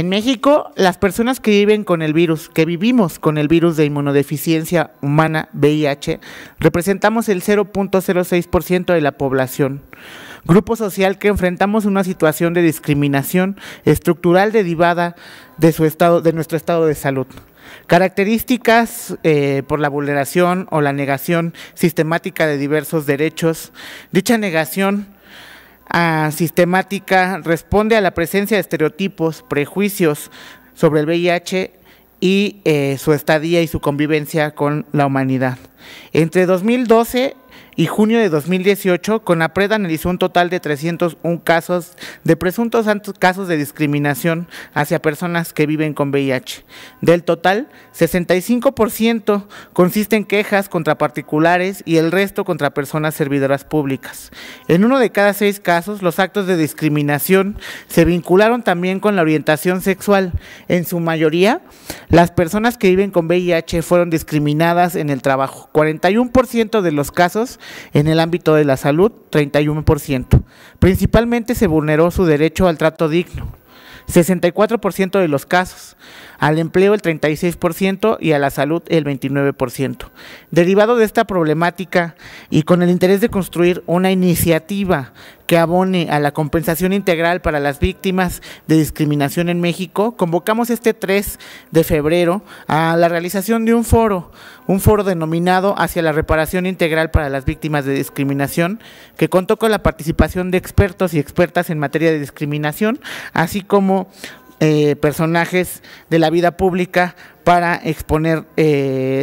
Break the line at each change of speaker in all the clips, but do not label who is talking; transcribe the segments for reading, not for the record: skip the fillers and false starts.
En México, las personas que viven con el virus, que vivimos con el virus de inmunodeficiencia humana VIH, representamos el 0.06% de la población. Grupo social que enfrentamos una situación de discriminación estructural derivada de nuestro estado de salud. Características por la vulneración o la negación sistemática de diversos derechos. Dicha negación sistemática responde a la presencia de estereotipos, prejuicios sobre el VIH y su estadía y su convivencia con la humanidad. Entre 2012 y junio de 2018, CONAPRED analizó un total de 301 casos de presuntos casos de discriminación hacia personas que viven con VIH. Del total, 65% consiste en quejas contra particulares y el resto contra personas servidoras públicas. En 1 de cada 6 casos, los actos de discriminación se vincularon también con la orientación sexual. En su mayoría, las personas que viven con VIH fueron discriminadas en el trabajo. 41% de los casos en el ámbito de la salud, 31%. Principalmente se vulneró su derecho al trato digno, 64% de los casos, al empleo el 36% y a la salud el 29%. Derivado de esta problemática y con el interés de construir una iniciativa que abone a la compensación integral para las víctimas de discriminación en México, convocamos este 3 de febrero a la realización de un foro denominado Hacia la reparación integral para las víctimas de discriminación, que contó con la participación de expertos y expertas en materia de discriminación, así como personajes de la vida pública para exponer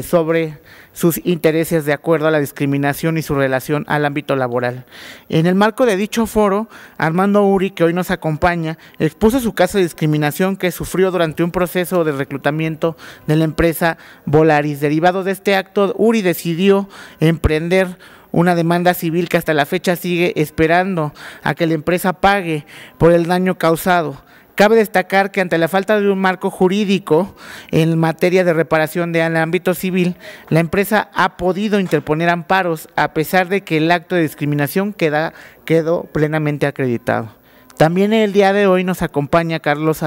sobre sus intereses de acuerdo a la discriminación y su relación al ámbito laboral. En el marco de dicho foro, Armando Uri, que hoy nos acompaña, expuso su caso de discriminación que sufrió durante un proceso de reclutamiento de la empresa Volaris. Derivado de este acto, Uri decidió emprender una demanda civil que hasta la fecha sigue esperando a que la empresa pague por el daño causado. Cabe destacar que ante la falta de un marco jurídico en materia de reparación del ámbito civil, la empresa ha podido interponer amparos a pesar de que el acto de discriminación quedó plenamente acreditado. También el día de hoy nos acompaña Carlos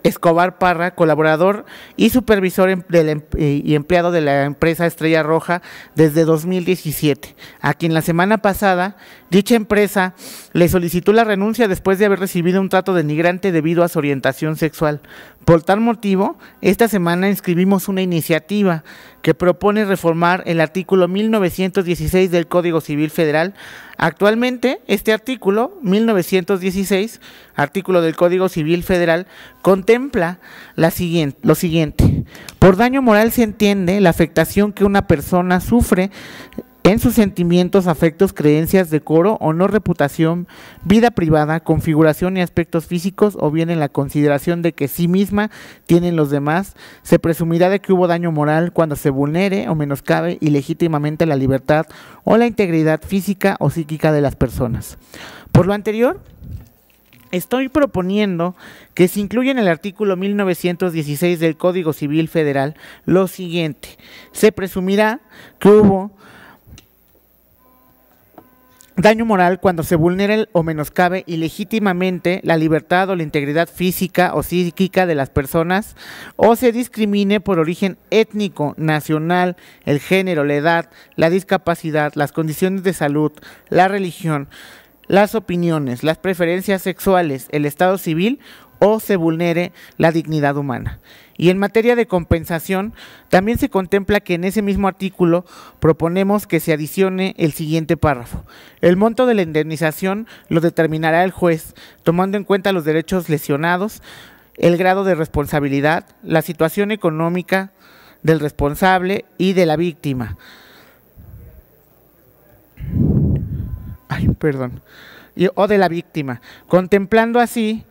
Escobar Parra, colaborador y supervisor y empleado de la empresa Estrella Roja desde 2017, a quien la semana pasada dicha empresa le solicitó la renuncia después de haber recibido un trato denigrante debido a su orientación sexual. Por tal motivo, esta semana inscribimos una iniciativa que propone reformar el artículo 1916 del Código Civil Federal. Actualmente, este artículo, 1916, artículo del Código Civil Federal, contempla lo siguiente. Por daño moral se entiende la afectación que una persona sufre en sus sentimientos, afectos, creencias, decoro, honor, reputación, vida privada, configuración y aspectos físicos, o bien en la consideración de que sí misma tienen los demás. Se presumirá de que hubo daño moral cuando se vulnere o menoscabe ilegítimamente la libertad o la integridad física o psíquica de las personas. Por lo anterior, estoy proponiendo que se incluya en el artículo 1916 del Código Civil Federal lo siguiente. Se presumirá que hubo daño moral cuando se vulnere o menoscabe ilegítimamente la libertad o la integridad física o psíquica de las personas, o se discrimine por origen étnico, nacional, el género, la edad, la discapacidad, las condiciones de salud, la religión, las opiniones, las preferencias sexuales, el estado civil, o se vulnere la dignidad humana. Y en materia de compensación, también se contempla que en ese mismo artículo proponemos que se adicione el siguiente párrafo. El monto de la indemnización lo determinará el juez, tomando en cuenta los derechos lesionados, el grado de responsabilidad, la situación económica del responsable y de la víctima. O de la víctima, contemplando así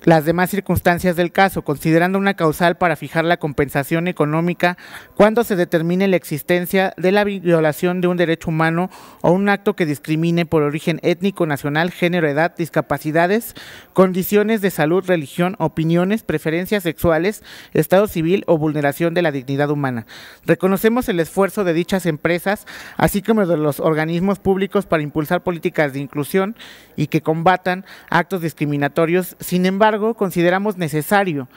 las demás circunstancias del caso, considerando una causal para fijar la compensación económica cuando se determine la existencia de la violación de un derecho humano o un acto que discrimine por origen étnico, nacional, género, edad, discapacidades, condiciones de salud, religión, opiniones, preferencias sexuales, estado civil o vulneración de la dignidad humana. Reconocemos el esfuerzo de dichas empresas, así como de los organismos públicos para impulsar políticas de inclusión y que combatan actos discriminatorios Sin embargo, consideramos necesario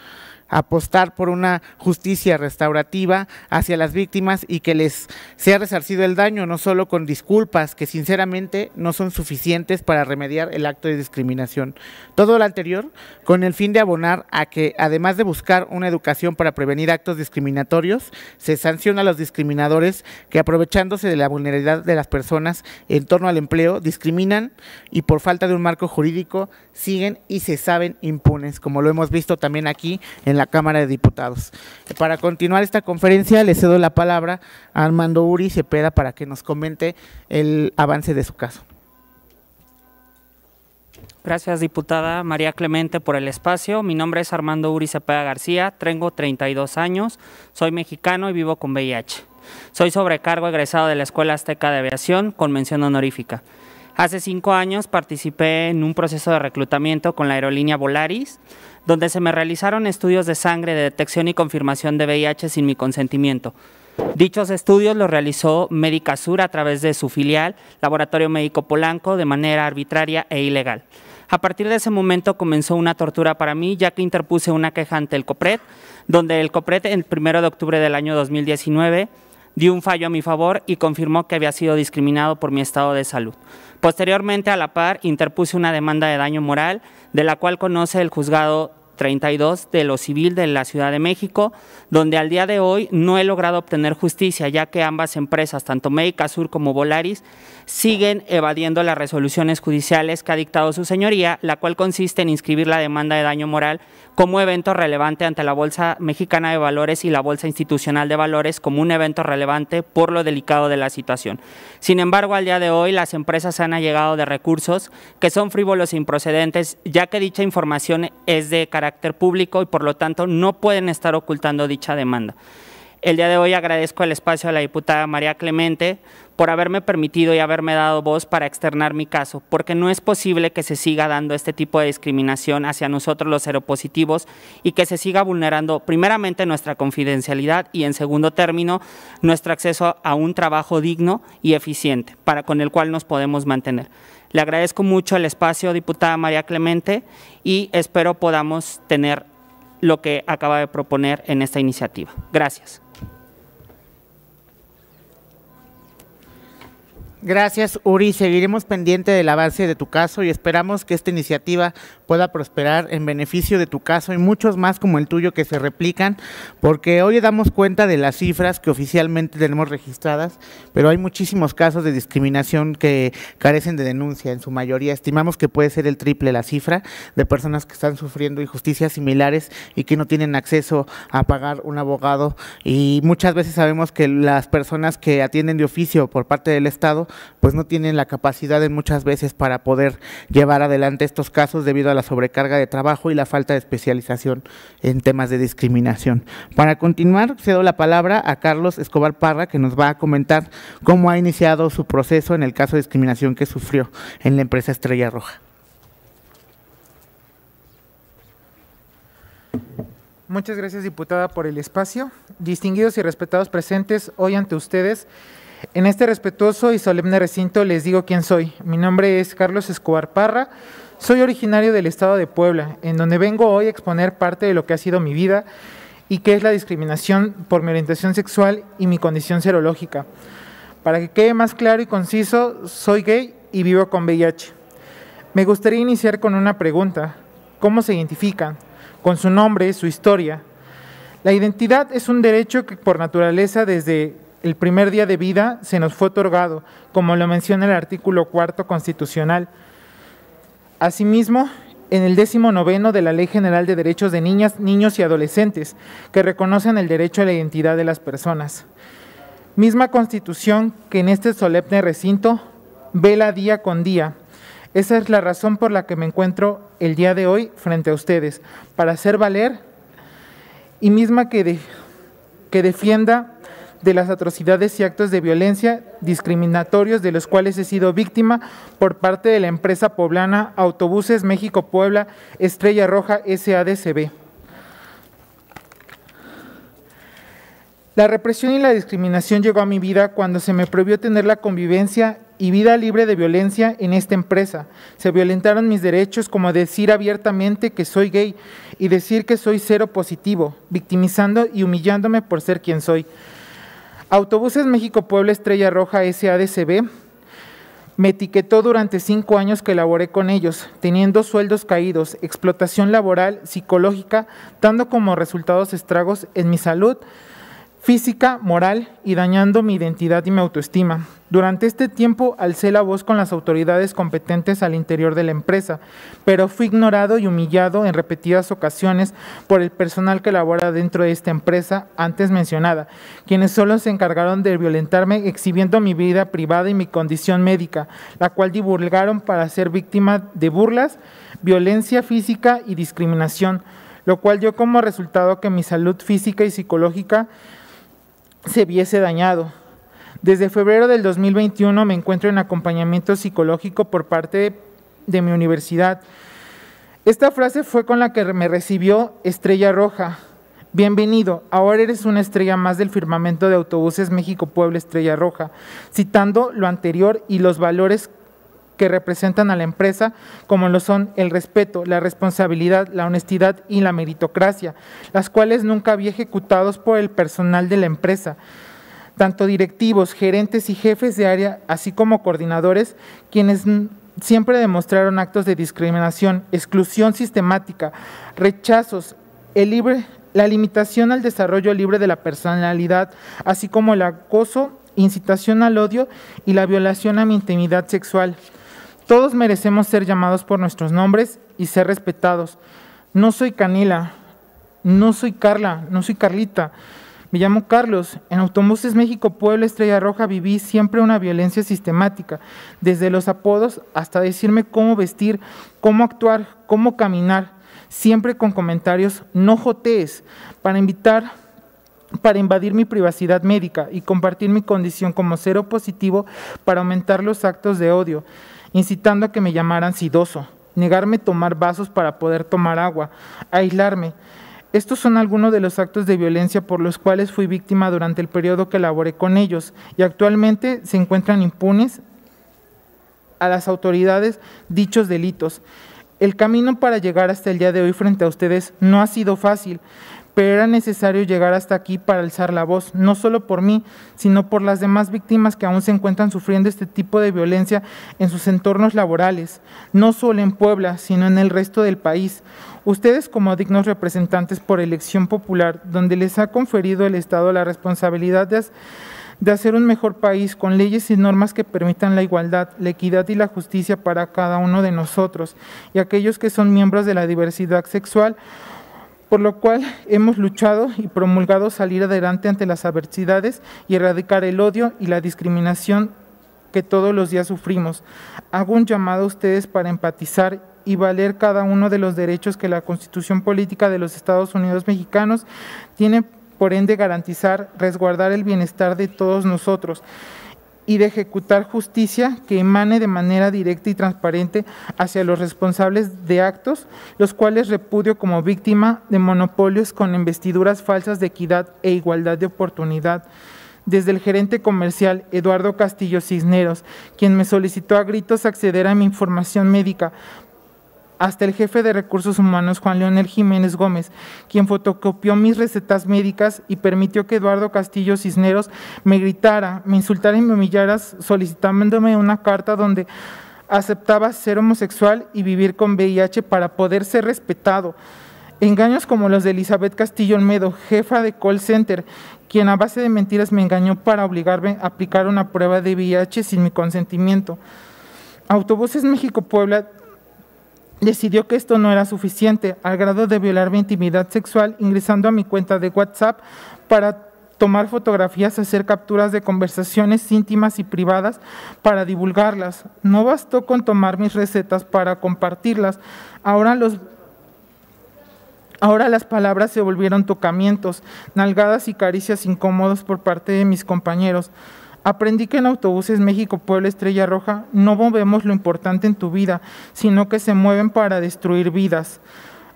apostar por una justicia restaurativa hacia las víctimas y que les sea resarcido el daño, no solo con disculpas que sinceramente no son suficientes para remediar el acto de discriminación. Todo lo anterior con el fin de abonar a que, además de buscar una educación para prevenir actos discriminatorios, se sanciona a los discriminadores que, aprovechándose de la vulnerabilidad de las personas en torno al empleo, discriminan y por falta de un marco jurídico siguen y se saben impunes, como lo hemos visto también aquí en la Cámara de Diputados. Para continuar esta conferencia, le cedo la palabra a Armando Uri Cepeda para que nos comente el avance de su caso.
Gracias, diputada María Clemente, por el espacio. Mi nombre es Armando Uri Cepeda García, tengo 32 años, soy mexicano y vivo con VIH. Soy sobrecargo egresado de la Escuela Azteca de Aviación con mención honorífica. Hace 5 años participé en un proceso de reclutamiento con la aerolínea Volaris, donde se me realizaron estudios de sangre de detección y confirmación de VIH sin mi consentimiento. Dichos estudios los realizó Médica Sur a través de su filial, Laboratorio Médico Polanco, de manera arbitraria e ilegal. A partir de ese momento comenzó una tortura para mí, ya que interpuse una queja ante el COPRED, donde el COPRED el 1 de octubre del año 2019 dio un fallo a mi favor y confirmó que había sido discriminado por mi estado de salud. Posteriormente, a la par, interpuse una demanda de daño moral, de la cual conoce el juzgado 32 de lo civil de la Ciudad de México, donde al día de hoy no he logrado obtener justicia, ya que ambas empresas, tanto Médica Sur como Volaris, siguen evadiendo las resoluciones judiciales que ha dictado su señoría, la cual consiste en inscribir la demanda de daño moral como evento relevante ante la Bolsa Mexicana de Valores y la Bolsa Institucional de Valores como un evento relevante por lo delicado de la situación. Sin embargo, al día de hoy las empresas han allegado de recursos que son frívolos e improcedentes, ya que dicha información es de carácter público y por lo tanto no pueden estar ocultando dicha demanda. El día de hoy agradezco el espacio a la diputada María Clemente por haberme permitido y haberme dado voz para externar mi caso, porque no es posible que se siga dando este tipo de discriminación hacia nosotros los seropositivos y que se siga vulnerando primeramente nuestra confidencialidad y en segundo término nuestro acceso a un trabajo digno y eficiente con el cual nos podemos mantener. Le agradezco mucho el espacio, diputada María Clemente, y espero podamos tener lo que acaba de proponer en esta iniciativa. Gracias.
Gracias, Uri. Seguiremos pendiente del avance de tu caso y esperamos que esta iniciativa pueda prosperar en beneficio de tu caso y muchos más como el tuyo que se replican, porque hoy damos cuenta de las cifras que oficialmente tenemos registradas, pero hay muchísimos casos de discriminación que carecen de denuncia. En su mayoría estimamos que puede ser el triple la cifra de personas que están sufriendo injusticias similares y que no tienen acceso a pagar un abogado, y muchas veces sabemos que las personas que atienden de oficio por parte del Estado pues no tienen la capacidad en muchas veces para poder llevar adelante estos casos debido a la sobrecarga de trabajo y la falta de especialización en temas de discriminación. Para continuar, cedo la palabra a Carlos Escobar Parra, que nos va a comentar cómo ha iniciado su proceso en el caso de discriminación que sufrió en la empresa Estrella Roja.
Muchas gracias, diputada, por el espacio. Distinguidos y respetados presentes hoy ante ustedes, en este respetuoso y solemne recinto les digo quién soy. Mi nombre es Carlos Escobar Parra, soy originario del estado de Puebla, en donde vengo hoy a exponer parte de lo que ha sido mi vida y que es la discriminación por mi orientación sexual y mi condición serológica. Para que quede más claro y conciso, soy gay y vivo con VIH. Me gustaría iniciar con una pregunta. ¿Cómo se identifican? Con su nombre, su historia. La identidad es un derecho que por naturaleza desde el primer día de vida se nos fue otorgado, como lo menciona el artículo 4 constitucional. Asimismo, en el 19º de la Ley General de Derechos de Niñas, Niños y Adolescentes, que reconocen el derecho a la identidad de las personas. Misma Constitución que en este solemne recinto vela día con día. Esa es la razón por la que me encuentro el día de hoy frente a ustedes, para hacer valer y misma que defienda de las atrocidades y actos de violencia discriminatorios de los cuales he sido víctima por parte de la empresa poblana Autobuses México-Puebla Estrella Roja SADCB. La represión y la discriminación llegó a mi vida cuando se me prohibió tener la convivencia y vida libre de violencia en esta empresa. Se violentaron mis derechos, como decir abiertamente que soy gay y decir que soy cero positivo, victimizando y humillándome por ser quien soy. Autobuses México Puebla Estrella Roja SADCB me etiquetó durante 5 años que laboré con ellos, teniendo sueldos caídos, explotación laboral, psicológica, dando como resultados estragos en mi salud física, moral y dañando mi identidad y mi autoestima. Durante este tiempo alcé la voz con las autoridades competentes al interior de la empresa, pero fui ignorado y humillado en repetidas ocasiones por el personal que labora dentro de esta empresa antes mencionada, quienes solo se encargaron de violentarme exhibiendo mi vida privada y mi condición médica, la cual divulgaron para ser víctima de burlas, violencia física y discriminación, lo cual dio como resultado que mi salud física y psicológica se viese dañado. Desde febrero del 2021 me encuentro en acompañamiento psicológico por parte de mi universidad. Esta frase fue con la que me recibió Estrella Roja. Bienvenido, ahora eres una estrella más del firmamento de Autobuses México Puebla Estrella Roja, citando lo anterior y los valores que representan a la empresa, como lo son el respeto, la responsabilidad, la honestidad y la meritocracia, las cuales nunca había ejecutados por el personal de la empresa, tanto directivos, gerentes y jefes de área, así como coordinadores, quienes siempre demostraron actos de discriminación, exclusión sistemática, rechazos, la limitación al desarrollo libre de la personalidad, así como el acoso, incitación al odio y la violación a mi intimidad sexual. Todos merecemos ser llamados por nuestros nombres y ser respetados. No soy Canela, no soy Carla, no soy Carlita. Me llamo Carlos. En Autobuses México Puebla Estrella Roja viví siempre una violencia sistemática, desde los apodos hasta decirme cómo vestir, cómo actuar, cómo caminar, siempre con comentarios no jotees, para invadir mi privacidad médica y compartir mi condición como cero positivo para aumentar los actos de odio, incitando a que me llamaran sidoso, negarme tomar vasos para poder tomar agua, aislarme. Estos son algunos de los actos de violencia por los cuales fui víctima durante el periodo que laboré con ellos y actualmente se encuentran impunes a las autoridades dichos delitos. El camino para llegar hasta el día de hoy frente a ustedes no ha sido fácil, pero era necesario llegar hasta aquí para alzar la voz, no solo por mí, sino por las demás víctimas que aún se encuentran sufriendo este tipo de violencia en sus entornos laborales, no solo en Puebla, sino en el resto del país. Ustedes, como dignos representantes por elección popular, donde les ha conferido el Estado la responsabilidad de hacer un mejor país con leyes y normas que permitan la igualdad, la equidad y la justicia para cada uno de nosotros y aquellos que son miembros de la diversidad sexual, por lo cual hemos luchado y promulgado salir adelante ante las adversidades y erradicar el odio y la discriminación que todos los días sufrimos. Hago un llamado a ustedes para empatizar y valer cada uno de los derechos que la Constitución Política de los Estados Unidos Mexicanos tiene, por ende garantizar, resguardar el bienestar de todos nosotros y de ejecutar justicia que emane de manera directa y transparente hacia los responsables de actos, los cuales repudio como víctima de monopolios con investiduras falsas de equidad e igualdad de oportunidad. Desde el gerente comercial Eduardo Castillo Cisneros, quien me solicitó a gritos acceder a mi información médica, hasta el jefe de Recursos Humanos, Juan Leonel Jiménez Gómez, quien fotocopió mis recetas médicas y permitió que Eduardo Castillo Cisneros me gritara, me insultara y me humillara, solicitándome una carta donde aceptaba ser homosexual y vivir con VIH para poder ser respetado. Engaños como los de Elizabeth Castillo Olmedo, jefa de call center, quien a base de mentiras me engañó para obligarme a aplicar una prueba de VIH sin mi consentimiento. Autobuses México Puebla decidió que esto no era suficiente, al grado de violar mi intimidad sexual, ingresando a mi cuenta de WhatsApp para tomar fotografías, hacer capturas de conversaciones íntimas y privadas para divulgarlas. No bastó con tomar mis recetas para compartirlas, ahora las palabras se volvieron tocamientos, nalgadas y caricias incómodos por parte de mis compañeros. Aprendí que en Autobuses México Puebla Estrella Roja no movemos lo importante en tu vida, sino que se mueven para destruir vidas.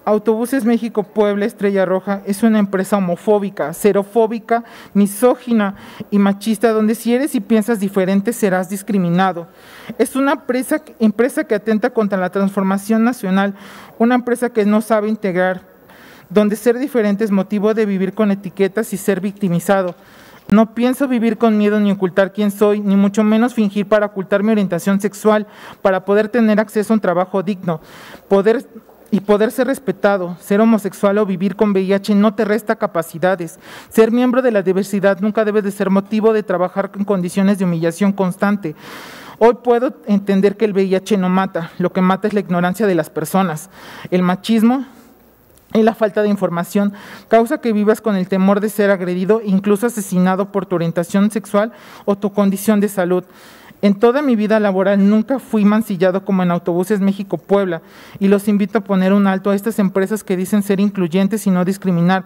Autobuses México-Puebla Estrella Roja es una empresa homofóbica, xerofóbica, misógina y machista, donde si eres y piensas diferente serás discriminado. Es una empresa que atenta contra la transformación nacional, una empresa que no sabe integrar, donde ser diferente es motivo de vivir con etiquetas y ser victimizado. No pienso vivir con miedo ni ocultar quién soy, ni mucho menos fingir para ocultar mi orientación sexual, para poder tener acceso a un trabajo digno, poder ser respetado. Ser homosexual o vivir con VIH no te resta capacidades. Ser miembro de la diversidad nunca debe de ser motivo de trabajar en condiciones de humillación constante. Hoy puedo entender que el VIH no mata, lo que mata es la ignorancia de las personas. El machismo y la falta de información causa que vivas con el temor de ser agredido, incluso asesinado por tu orientación sexual o tu condición de salud. En toda mi vida laboral nunca fui mancillado como en Autobuses México-Puebla, y los invito a poner un alto a estas empresas que dicen ser incluyentes y no discriminar,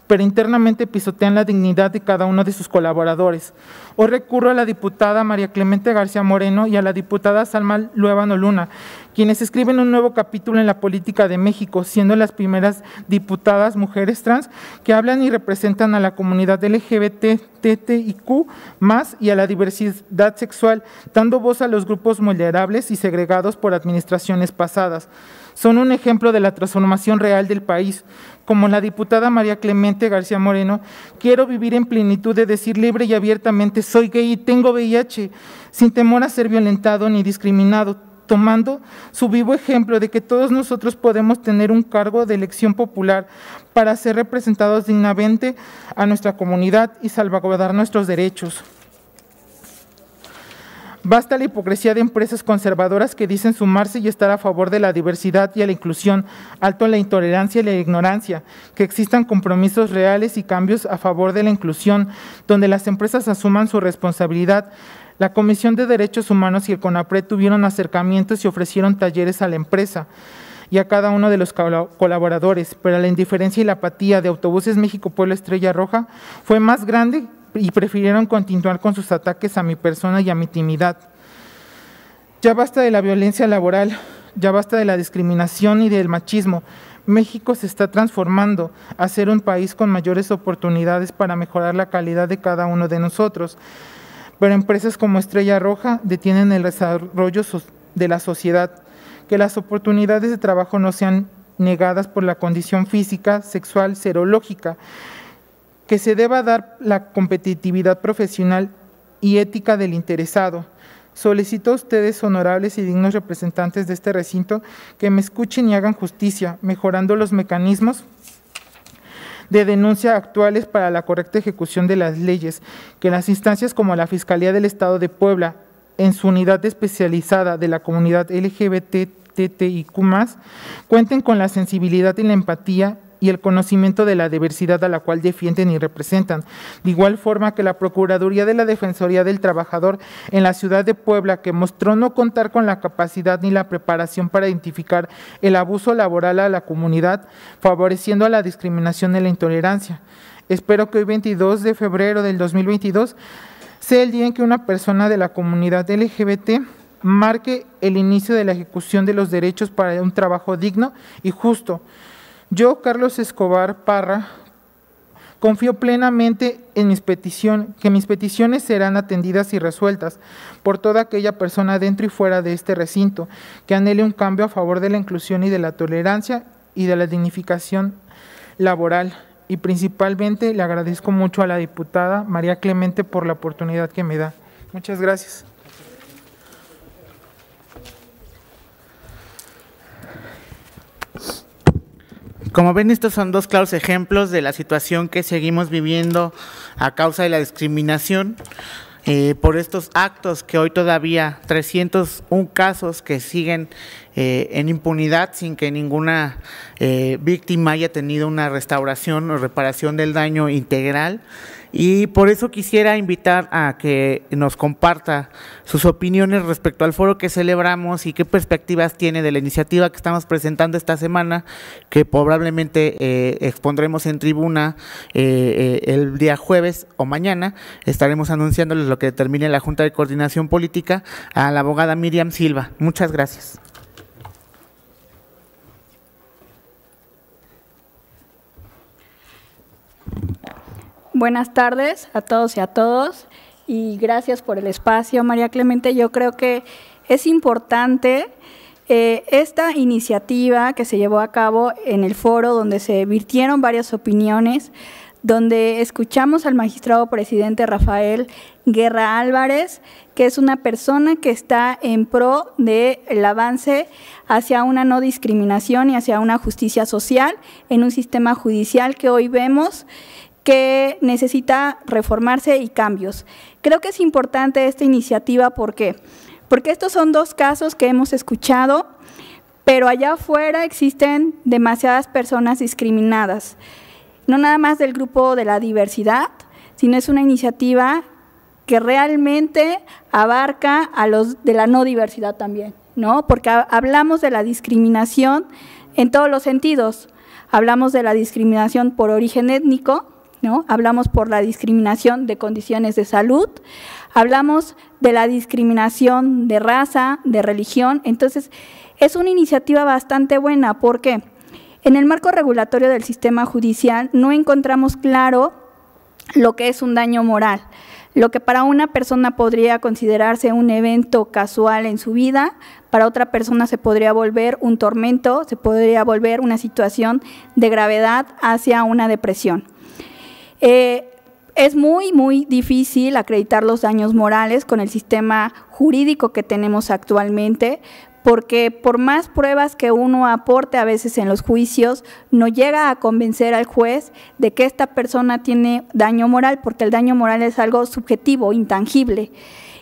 pero internamente pisotean la dignidad de cada uno de sus colaboradores. Hoy recurro a la diputada María Clemente García Moreno y a la diputada Salma Luébano Luna, quienes escriben un nuevo capítulo en la política de México, siendo las primeras diputadas mujeres trans que hablan y representan a la comunidad LGBT, TTIQ+, y a la diversidad sexual, dando voz a los grupos vulnerables y segregados por administraciones pasadas. Son un ejemplo de la transformación real del país. Como la diputada María Clemente García Moreno, quiero vivir en plenitud de decir libre y abiertamente: soy gay y tengo VIH, sin temor a ser violentado ni discriminado, tomando su vivo ejemplo de que todos nosotros podemos tener un cargo de elección popular para ser representados dignamente a nuestra comunidad y salvaguardar nuestros derechos. Basta la hipocresía de empresas conservadoras que dicen sumarse y estar a favor de la diversidad y a la inclusión, alto en la intolerancia y la ignorancia, que existan compromisos reales y cambios a favor de la inclusión, donde las empresas asuman su responsabilidad. La Comisión de Derechos Humanos y el CONAPRED tuvieron acercamientos y ofrecieron talleres a la empresa y a cada uno de los colaboradores, pero la indiferencia y la apatía de Autobuses México-Puebla Estrella Roja fue más grande y prefirieron continuar con sus ataques a mi persona y a mi intimidad. Ya basta de la violencia laboral, ya basta de la discriminación y del machismo. México se está transformando a ser un país con mayores oportunidades para mejorar la calidad de cada uno de nosotros, pero empresas como Estrella Roja detienen el desarrollo de la sociedad. Que las oportunidades de trabajo no sean negadas por la condición física, sexual, serológica, que se deba dar la competitividad profesional y ética del interesado. Solicito a ustedes, honorables y dignos representantes de este recinto, que me escuchen y hagan justicia, mejorando los mecanismos de denuncia actuales para la correcta ejecución de las leyes, que las instancias como la Fiscalía del Estado de Puebla, en su unidad especializada de la comunidad LGBT, TTIQ+, cuenten con la sensibilidad y la empatía y el conocimiento de la diversidad a la cual defienden y representan. De igual forma que la Procuraduría de la Defensoría del Trabajador en la ciudad de Puebla, que mostró no contar con la capacidad ni la preparación para identificar el abuso laboral a la comunidad, favoreciendo a la discriminación y la intolerancia. Espero que hoy, 22 de febrero del 2022, sea el día en que una persona de la comunidad LGBT marque el inicio de la ejecución de los derechos para un trabajo digno y justo. Yo, Carlos Escobar Parra, confío plenamente en que mis peticiones serán atendidas y resueltas por toda aquella persona dentro y fuera de este recinto que anhele un cambio a favor de la inclusión y de la tolerancia y de la dignificación laboral. Y principalmente le agradezco mucho a la diputada María Clemente por la oportunidad que me da. Muchas gracias.
Como ven, estos son dos claros ejemplos de la situación que seguimos viviendo a causa de la discriminación por estos actos que hoy todavía 301 casos que siguen en impunidad sin que ninguna víctima haya tenido una restauración o reparación del daño integral. Y por eso quisiera invitar a que nos comparta sus opiniones respecto al foro que celebramos y qué perspectivas tiene de la iniciativa que estamos presentando esta semana, que probablemente expondremos en tribuna el día jueves o mañana. Estaremos anunciándoles lo que determine la Junta de Coordinación Política a la abogada Miriam Silva. Muchas gracias.
buenas tardes a todos y a todos y gracias por el espacio, María Clemente. Yo creo que es importante esta iniciativa que se llevó a cabo en el foro donde se virtieron varias opiniones, donde escuchamos al magistrado presidente Rafael Guerra Álvarez, que es una persona que está en pro del avance hacia una no discriminación y hacia una justicia social en un sistema judicial que hoy vemos que necesita reformarse y cambios. Creo que es importante esta iniciativa, ¿por qué? Porque estos son dos casos que hemos escuchado, pero allá afuera existen demasiadas personas discriminadas, no nada más del grupo de la diversidad, sino es una iniciativa que realmente abarca a los de la no diversidad también, ¿no? Porque hablamos de la discriminación en todos los sentidos, hablamos de la discriminación por origen étnico, ¿no? Hablamos por la discriminación de condiciones de salud, hablamos de la discriminación de raza, de religión. Entonces, es una iniciativa bastante buena porque en el marco regulatorio del sistema judicial no encontramos claro lo que es un daño moral. Lo que para una persona podría considerarse un evento casual en su vida, para otra persona se podría volver un tormento, se podría volver una situación de gravedad hacia una depresión. Es muy difícil acreditar los daños morales con el sistema jurídico que tenemos actualmente, porque por más pruebas que uno aporte a veces en los juicios, no llega a convencer al juez de que esta persona tiene daño moral, porque el daño moral es algo subjetivo, intangible.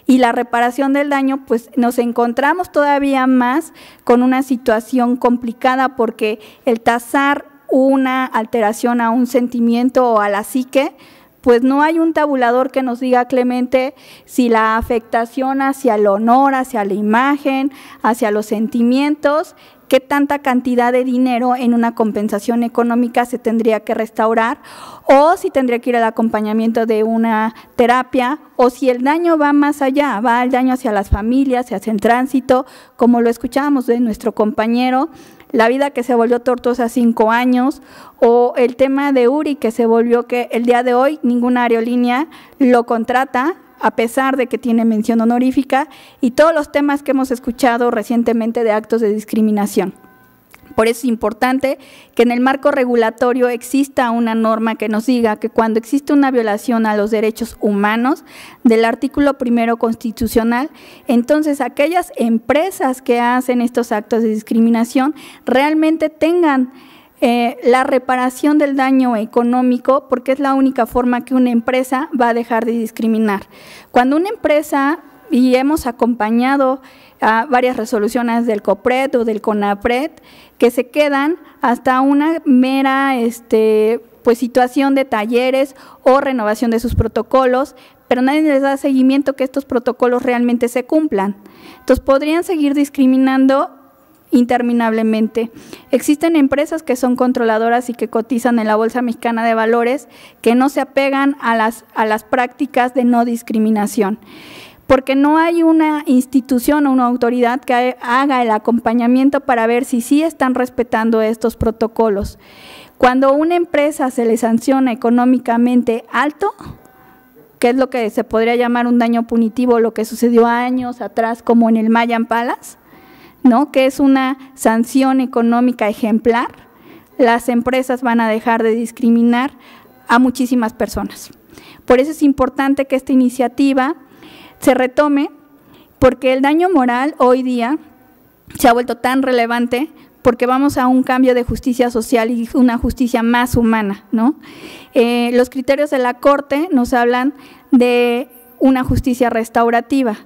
Y la reparación del daño, pues nos encontramos todavía más con una situación complicada, porque el tasar una alteración a un sentimiento o a la psique, pues no hay un tabulador que nos diga, Clemente, si la afectación hacia el honor, hacia la imagen, hacia los sentimientos, qué tanta cantidad de dinero en una compensación económica se tendría que restaurar, o si tendría que ir al acompañamiento de una terapia, o si el daño va más allá, va el daño hacia las familias, hacia el tránsito, como lo escuchábamos de nuestro compañero, la vida que se volvió tortuosa 5 años, o el tema de Uri que se volvió que el día de hoy ninguna aerolínea lo contrata, a pesar de que tiene mención honorífica, y todos los temas que hemos escuchado recientemente de actos de discriminación. Por eso es importante que en el marco regulatorio exista una norma que nos diga que cuando existe una violación a los derechos humanos del artículo 1 constitucional, entonces aquellas empresas que hacen estos actos de discriminación realmente tengan la reparación del daño económico, porque es la única forma que una empresa va a dejar de discriminar. Cuando una empresa, y hemos acompañado a varias resoluciones del COPRED o del CONAPRED, que se quedan hasta una mera pues situación de talleres o renovación de sus protocolos, pero nadie les da seguimiento que estos protocolos realmente se cumplan. Entonces podrían seguir discriminando interminablemente. Existen empresas que son controladoras y que cotizan en la Bolsa Mexicana de Valores que no se apegan a las prácticas de no discriminación, porque no hay una institución o una autoridad que haga el acompañamiento para ver si sí están respetando estos protocolos. Cuando a una empresa se le sanciona económicamente alto, que es lo que se podría llamar un daño punitivo, lo que sucedió años atrás como en el Mayan Palace, ¿no? Que es una sanción económica ejemplar, las empresas van a dejar de discriminar a muchísimas personas. Por eso es importante que esta iniciativa se retome, porque el daño moral hoy día se ha vuelto tan relevante porque vamos a un cambio de justicia social y una justicia más humana, ¿no? Los criterios de la Corte nos hablan de una justicia restaurativa.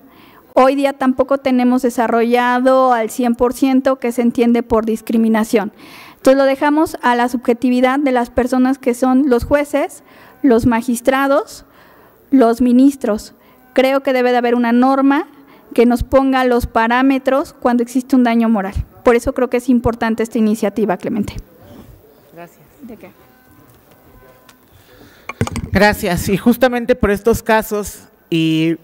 Hoy día tampoco tenemos desarrollado al 100% que se entiende por discriminación. Entonces lo dejamos a la subjetividad de las personas que son los jueces, los magistrados, los ministros. Creo que debe de haber una norma que nos ponga los parámetros cuando existe un daño moral. Por eso creo que es importante esta iniciativa, Clemente.
Gracias.
¿De qué?
Gracias. Y justamente por estos casos y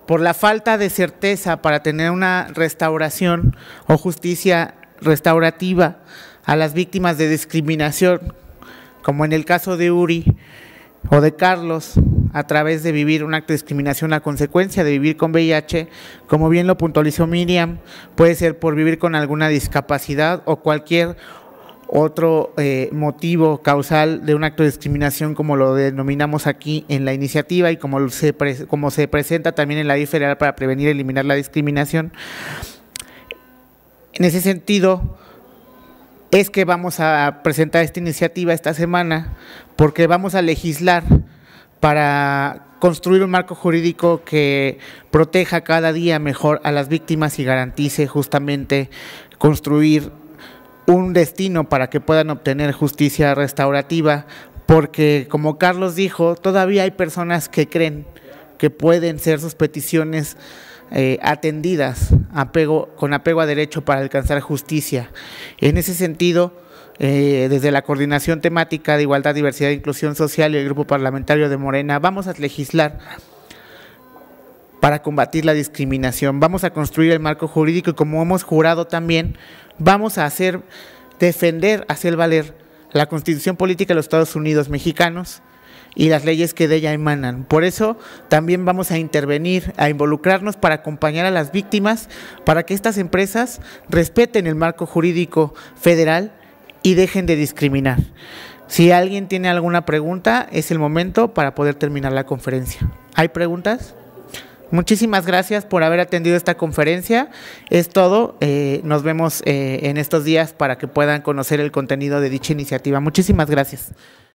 por la falta de certeza para tener una restauración o justicia restaurativa a las víctimas de discriminación, como en el caso de Uri, o de Carlos a través de vivir un acto de discriminación a consecuencia de vivir con VIH, como bien lo puntualizó Miriam, puede ser por vivir con alguna discapacidad o cualquier otro motivo causal de un acto de discriminación, como lo denominamos aquí en la iniciativa y como se presenta también en la Ley Federal para prevenir y eliminar la discriminación. En ese sentido, es que vamos a presentar esta iniciativa esta semana, porque vamos a legislar para construir un marco jurídico que proteja cada día mejor a las víctimas y garantice justamente construir un destino para que puedan obtener justicia restaurativa, porque como Carlos dijo, todavía hay personas que creen que pueden ser sus peticiones atendidas con apego a derecho para alcanzar justicia. En ese sentido, desde la Coordinación Temática de Igualdad, Diversidad e Inclusión Social y el Grupo Parlamentario de Morena, vamos a legislar para combatir la discriminación. Vamos a construir el marco jurídico y, como hemos jurado también, vamos a hacer valer la Constitución Política de los Estados Unidos Mexicanos y las leyes que de ella emanan. Por eso también vamos a intervenir, a involucrarnos para acompañar a las víctimas, para que estas empresas respeten el marco jurídico federal y dejen de discriminar. Si alguien tiene alguna pregunta, es el momento para poder terminar la conferencia. ¿Hay preguntas? Muchísimas gracias por haber atendido esta conferencia. Es todo. Nos vemos en estos días para que puedan conocer el contenido de dicha iniciativa. Muchísimas gracias.